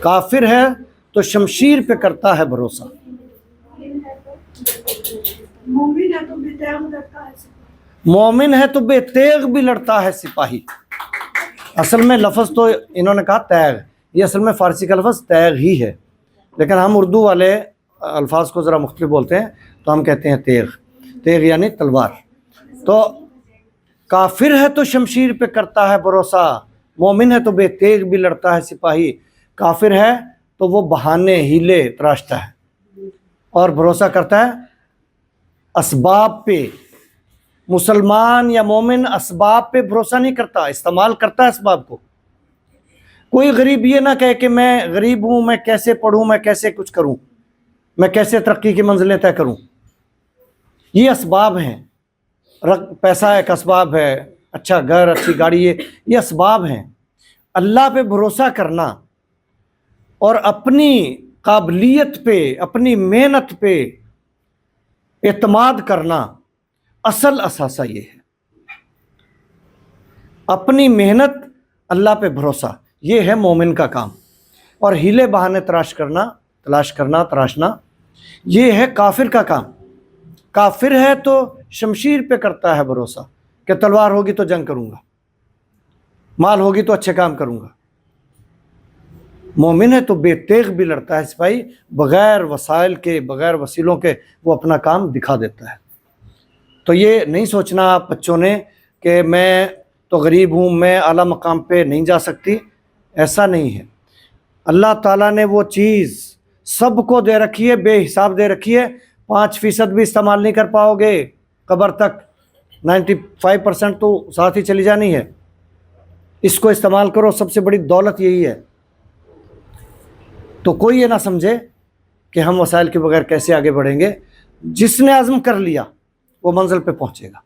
کافر ہے تو شمشیر پہ کرتا ہے بھروسہ، مومن ہے تو بے تیغ بھی لڑتا ہے سپاہی۔ اصل میں لفظ تو انہوں نے کہا تیغ، یہ اصل میں فارسی کا لفظ تیغ ہی ہے، لیکن ہم اردو والے الفاظ کو ذرا مختلف بولتے ہیں تو ہم کہتے ہیں تیغ، تیغ یعنی تلوار۔ تو کافر ہے تو شمشیر پہ کرتا ہے بھروسہ، مومن ہے تو بے تیغ بھی لڑتا ہے سپاہی۔ کافر ہے تو وہ بہانے ہیلے تراشتا ہے اور بھروسہ کرتا ہے اسباب پہ۔ مسلمان یا مومن اسباب پہ بھروسہ نہیں کرتا، استعمال کرتا ہے اسباب کو۔ کوئی غریب یہ نہ کہے کہ میں غریب ہوں، میں کیسے پڑھوں، میں کیسے کچھ کروں، میں کیسے ترقی کی منزلیں طے کروں۔ یہ اسباب ہیں، پیسہ ایک اسباب ہے، اچھا گھر، اچھی گاڑی، یہ اسباب ہیں۔ اللہ پہ بھروسہ کرنا اور اپنی قابلیت پہ، اپنی محنت پہ اعتماد کرنا، اصل اثاثہ یہ ہے۔ اپنی محنت، اللہ پہ بھروسہ، یہ ہے مومن کا کام، اور ہیلے بہانے تلاش تراشنا یہ ہے کافر کا کام۔ کافر ہے تو شمشیر پہ کرتا ہے بھروسہ کہ تلوار ہوگی تو جنگ کروں گا، مال ہوگی تو اچھے کام کروں گا۔ مومن ہے تو بے تیغ بھی لڑتا ہے سپاہی، بغیر وسائل کے، بغیر وسیلوں کے وہ اپنا کام دکھا دیتا ہے۔ تو یہ نہیں سوچنا آپ بچوں نے کہ میں تو غریب ہوں، میں اعلیٰ مقام پہ نہیں جا سکتی، ایسا نہیں ہے۔ اللہ تعالیٰ نے وہ چیز سب کو دے رکھی ہے، بے حساب دے رکھی ہے، 5% بھی استعمال نہیں کر پاؤ گے قبر تک، 95% تو ساتھ ہی چلی جانی ہے۔ اس کو استعمال کرو، سب سے بڑی دولت یہی ہے۔ تو کوئی یہ نہ سمجھے کہ ہم وسائل کے بغیر کیسے آگے بڑھیں گے۔ جس نے عزم کر لیا وہ منزل پہ پہنچے گا۔